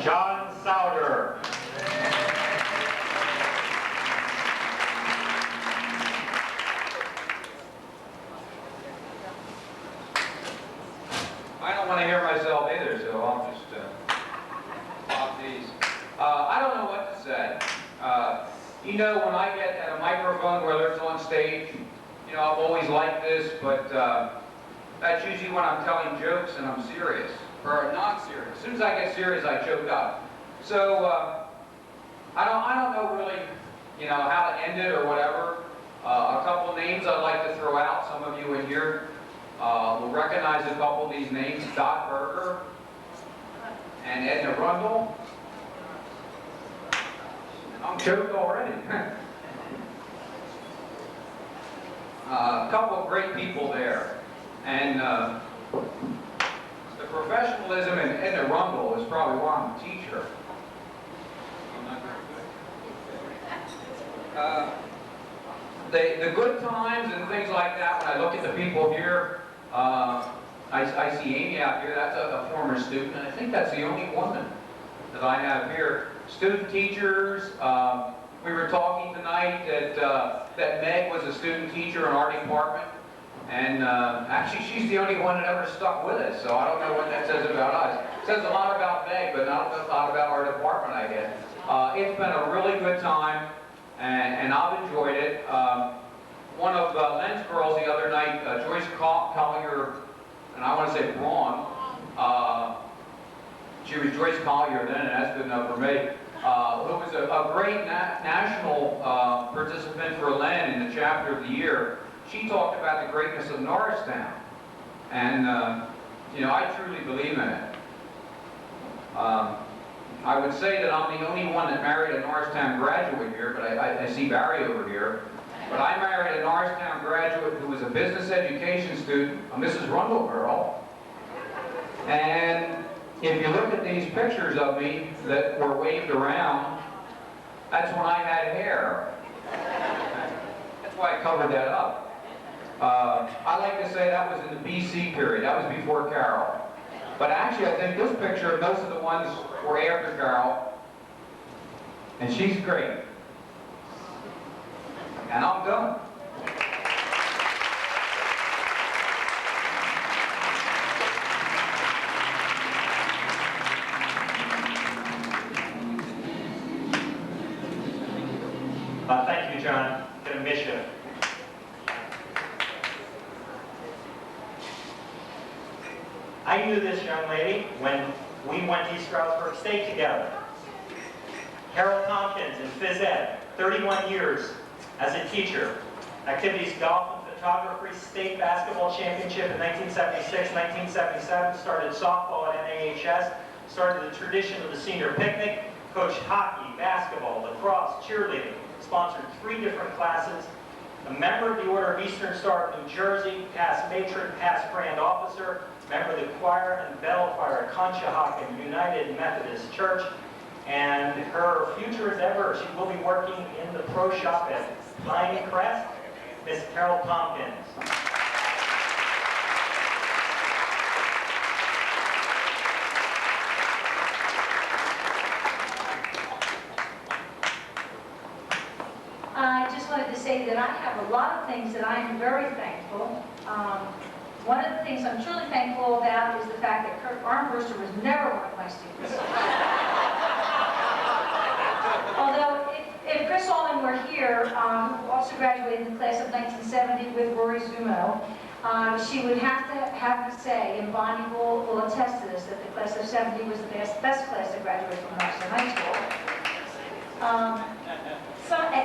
John Souder. I don't want to hear myself either, so I'll just pop these. I don't know what to say. You know, when I get at a microphone, whether it's on stage, you know, I've always liked this, but that's usually when I'm telling jokes and I'm serious, or non-serious. As soon as I get serious, I choke up. So I don't know really, you know, how to end it or whatever. A couple names I'd like to throw out. Some of you in here will recognize a couple of these names: Dot Berger and Edna Rundle. I'm choked already. A couple of great people there. And the professionalism in Edna Rundle is probably why I'm a teacher. The good times and things like that, when I look at the people here, I see Amy out here. That's a former student, and I think that's the only woman that I have here. Student teachers, we were talking tonight that Meg was a student teacher in our department, and actually she's the only one that ever stuck with us, so I don't know what that says about us. It says a lot about Meg, but not a lot about our department, I guess. It's been a really good time, and I've enjoyed it. One of Len's girls the other night, Joyce Collier, and I want to say Braun, she was Joyce Collier then, and that's good enough for me, who was a great national participant for Len in the chapter of the year. She talked about the greatness of Norristown, and you know, I truly believe in it. I would say that I'm the only one that married a Norristown graduate here, but I see Barry over here. But I married a Norristown graduate who was a business education student, a Mrs. Rundle girl. And if you look at these pictures of me that were waved around, that's when I had hair. That's why I covered that up. I like to say that was in the BC period. That was before Carol. But actually, I think this picture, most of the ones were after Carol. And she's great. And I'm done. Thank you, John. Gonna miss you. I knew this young lady when we went to East Stroudsburg State together. Carol Tompkins in phys ed, 31 years as a teacher. Activities golf and photography, state basketball championship in 1976, 1977, started softball at NAHS, started the tradition of the senior picnic, coached hockey, basketball, lacrosse, cheerleading, sponsored 3 different classes, a member of the Order of Eastern Star of New Jersey, past matron, past grand officer, member of the choir and bell choir at Conshohocken United Methodist Church, and her future is ever. She will be working in the pro shop at Pine Crest, Miss Carol Tompkins. I just wanted to say that I have a lot of things that I am very thankful. One of the things I'm truly thankful about is the fact that Kurt Armbruster was never one of my students. Although, if Chris Allman were here, who also graduated in the class of 1970 with Rory Zumo, she would have to say, and Bonnie will attest to this, that the class of 70 was the best class to graduate from Norristown High School.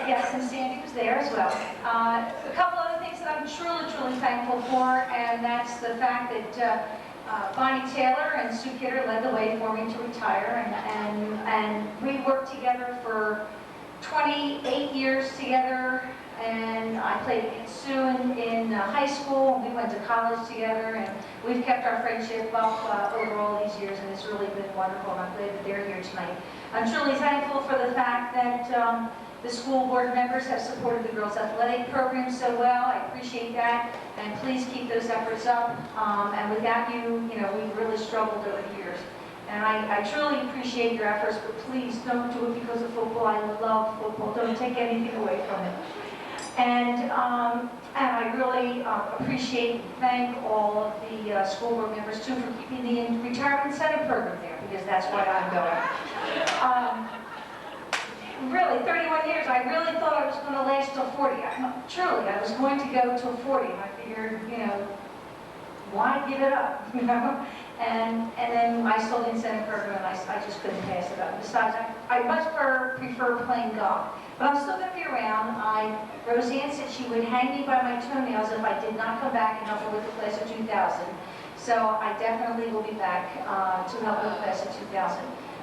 Yes, and Sandy was there as well. A couple other things that I'm truly thankful for, and that's the fact that Bonnie Taylor and Sue Kidder led the way for me to retire, and we worked together for 28 years together, and I played against Sue in high school, and we went to college together, and we've kept our friendship up over all these years, and it's really been wonderful, and I'm glad that they're here tonight. I'm truly thankful for the fact that the school board members have supported the girls' athletic program so well. I appreciate that, and please keep those efforts up. And without you, we've really struggled over the years. And I I truly appreciate your efforts, but please don't do it because of football. I love football. Don't take anything away from it. And I really appreciate and thank all of the school board members too for keeping the retirement incentive program there, because that's why I'm going. Really, 31 years, I really thought I was going to last till 40. Truly, I was going to go till 40. And I figured, you know, why give it up, you know? And then I saw the incentive program and I just couldn't pass it up. Besides, I much prefer playing golf. But I'm still going to be around. Roseanne said she would hang me by my toenails if I did not come back and help her with the class of 2000. So I definitely will be back to help with the class of 2000.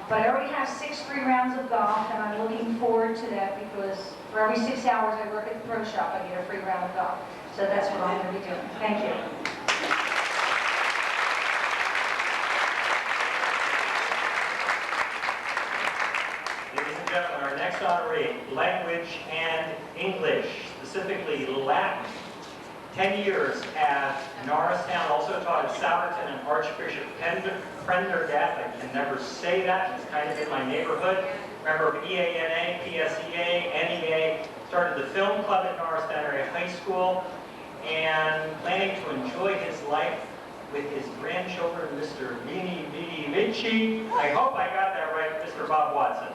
But I already have 6 free rounds of golf, and I'm looking forward to that because for every 6 hours I work at the pro shop, I get a free round of golf. So that's what I'm going to be doing. Thank you. Ladies and gentlemen, our next honoree, language and English, specifically Latin. 10 years at Norristown, also taught at Sowerton and Archbishop Prendergast. I can never say that, it's kind of in my neighborhood. Member of EANA, PSEA, NEA, started the film club at Norristown Area High School, and planning to enjoy his life with his grandchildren, Mr. Vini Vidi Vici. I hope I got that right, Mr. Bob Watson.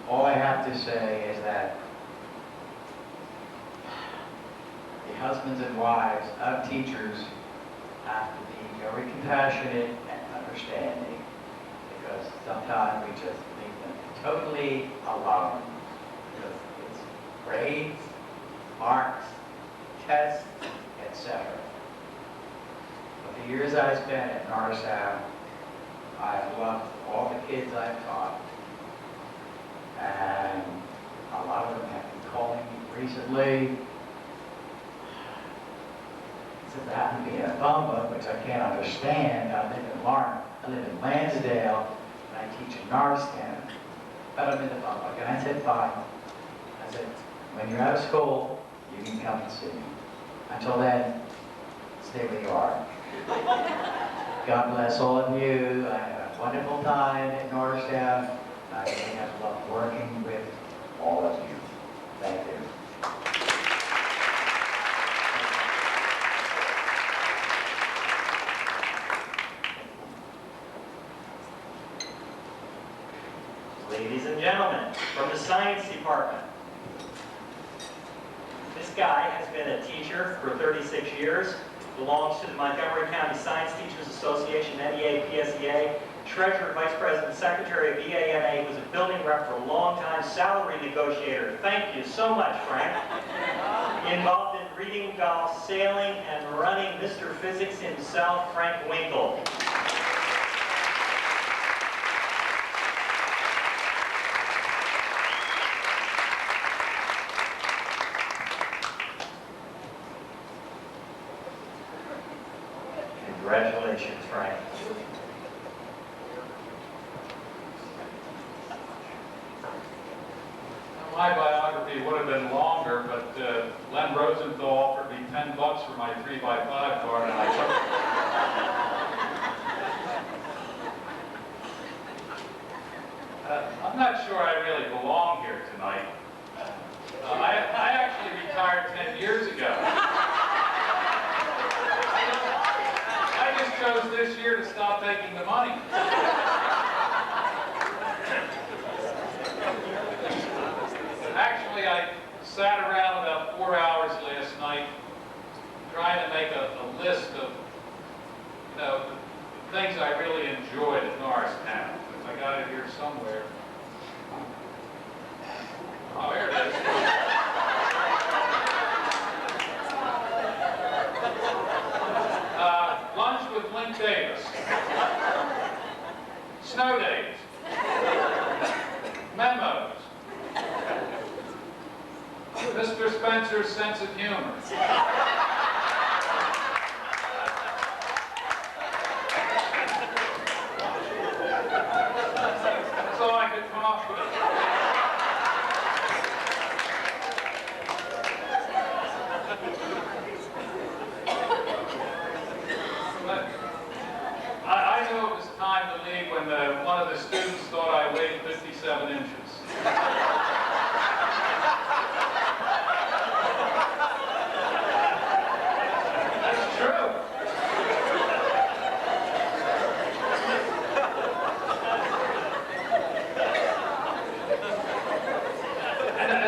All I have to say is that the husbands and wives of teachers have to be very compassionate and understanding, because sometimes we just leave them totally alone. It's grades, marks, tests, etc. But the years I spent at Norristown, I've loved all the kids I've taught. And a lot of them have been calling me recently. Since I happen to be in a phone book, which I can't understand. I live in Lansdale, and I teach in Norristown. But I'm in the phone book, and I said, fine. I said, when you're out of school, you can come and see me. Until then, stay where you are. God bless all of you. I had a wonderful time at Norristown. I really have loved working with all of you. Thank you. Ladies and gentlemen, from the science department. This guy has been a teacher for 36 years, belongs to the Montgomery County Science Teachers Association, NEA, PSEA, Treasurer, Vice President, Secretary of EANA, was a building rep for a long time, salary negotiator. Thank you so much, Frank. Involved in reading, golf, sailing, and running, Mr. Physics himself, Frank Winkle. Congratulations, Frank. My biography would have been longer, but Len Rosenthal offered me $10 for my 3x5 card, and I took it. I'm not sure I really belong here tonight. I actually retired 10 years ago. I just chose this year to stop taking the money. Actually, I sat around about 4 hours last night trying to make a list of, the things I really enjoyed at Norristown. I got it here somewhere. Oh, here it is. Lunch with Link Davis. Snow days. Memos. Mr. Spencer's sense of humor. That's all I could come up with. But I knew it was time to leave when one of the students thought I weighed 57 inches. That's true. And then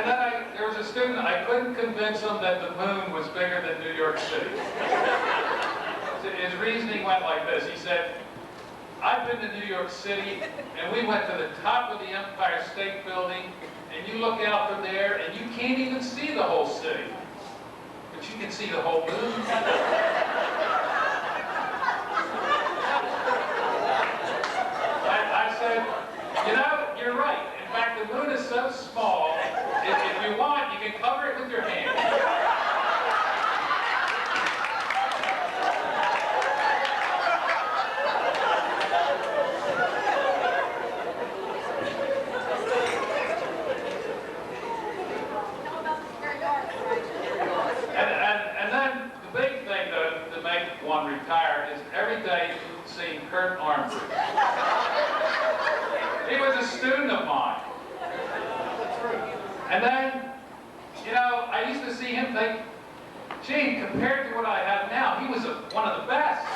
there was a student, I couldn't convince him that the moon was bigger than New York City. His reasoning went like this. He said, I've been to New York City, and we went to the top of the Empire State Building, and you look out from there, and you can't even see the whole city. But you can see the whole moon. I said, you know, you're right. In fact, the moon is so small, if you want, you can cover it with your hand. And then the big thing to make one retire is every day seeing Kurt Armbruster. He was a student of mine. And then, you know, I used to see him think, gee, compared to what I have now, he was one of the best.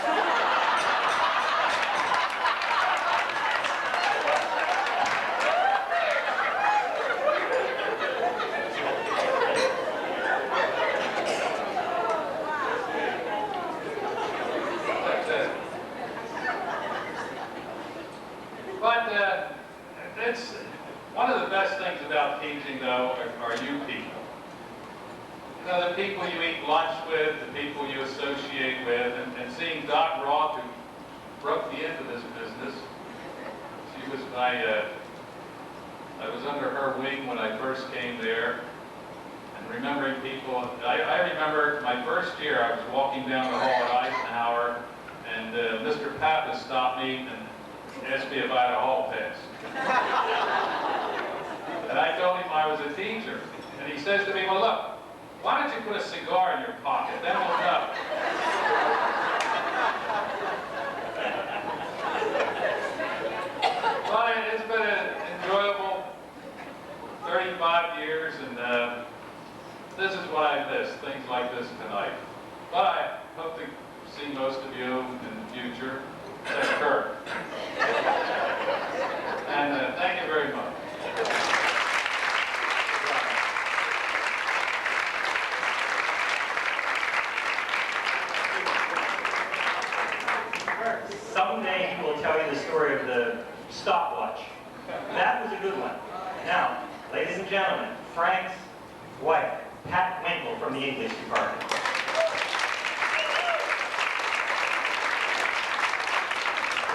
But it's one of the best things about teaching, though, are you people. You know, the people you eat lunch with, the people you associate with, and seeing Doc Roth, who broke the end of this business. She was I was under her wing when I first came there, and remembering people. I remember my first year, I was walking down the hall at Eisenhower, and Mr. Pappas stopped me and asked me if I had a hall pass. And I told him I was a teacher. And he says to me, well, look, why don't you put a cigar in your pocket? Then we'll know. But it's been an enjoyable 35 years, and this is what I miss, things like this tonight. But I hope to see most of you in the future. Except Kurt. And thank you very much. Someday he will tell you the story of the stopwatch. That was a good one. Now, ladies and gentlemen, Frank's wife, Pat Winkle from the English department.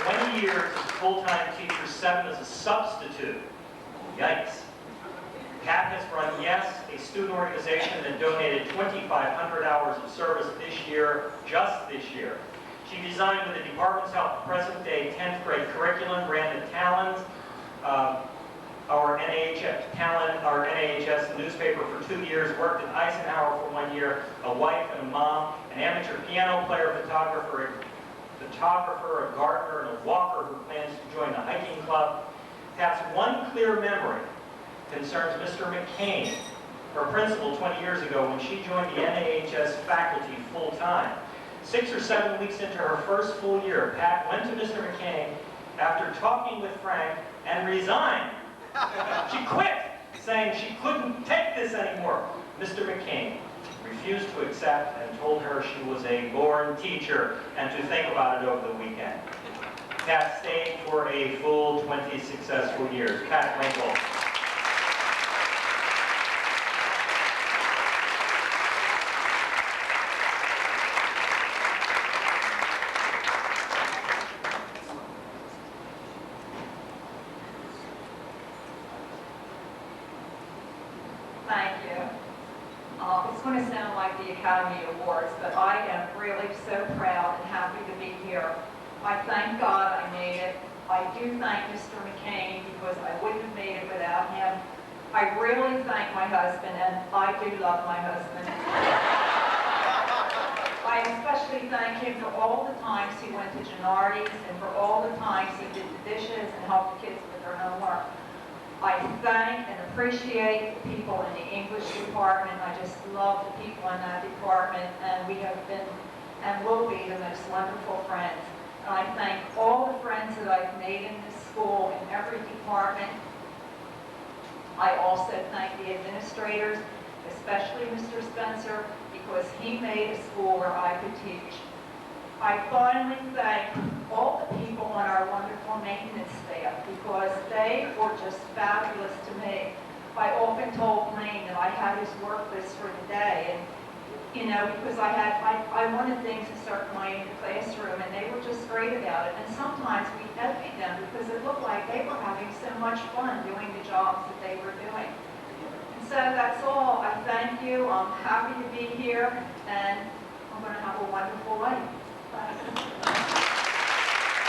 20 years as a full-time teacher, 7 as a substitute. Yikes. Pat has run YES, a student organization that donated 2,500 hours of service this year, just this year. She designed with the department's help present-day 10th grade curriculum, ran the Talons, our NAHS newspaper for 2 years, worked at Eisenhower for 1 year, a wife and a mom, an amateur piano player, photographer, a gardener, and a walker who plans to join the hiking club. Pat's one clear memory concerns Mr. McCain, her principal 20 years ago when she joined the NAHS faculty full-time. 6 or 7 weeks into her first full year, Pat went to Mr. McCain after talking with Frank and resigned. She quit, saying she couldn't take this anymore. Mr. McCain refused to accept and told her she was a born teacher and to think about it over the weekend. Pat stayed for a full 20 successful years. Pat Winkle. Thank you. It's going to sound like the Academy Awards, but I am really so proud and happy to be here. I thank God I made it. I do thank Mr. McCain because I wouldn't have made it without him. I really thank my husband, and I do love my husband. I especially thank him for all the times he went to Gennardi's and for all the times he did the dishes and helped the kids with their homework. I thank and appreciate the people in the English department. I just love the people in that department, and we have been and will be the most wonderful friends. And I thank all the friends that I've made in this school in every department. I also thank the administrators, especially Mr. Spencer, because he made a school where I could teach. I finally thank all the people on our wonderful maintenance staff because they were just fabulous to me. I often told Blaine that I had his work list for the day, and you know, because I wanted things a certain way in the classroom, and they were just great about it. And sometimes we envied them because it looked like they were having so much fun doing the jobs that they were doing. And so that's all. I thank you. I'm happy to be here, and I'm going to have a wonderful life. Bye.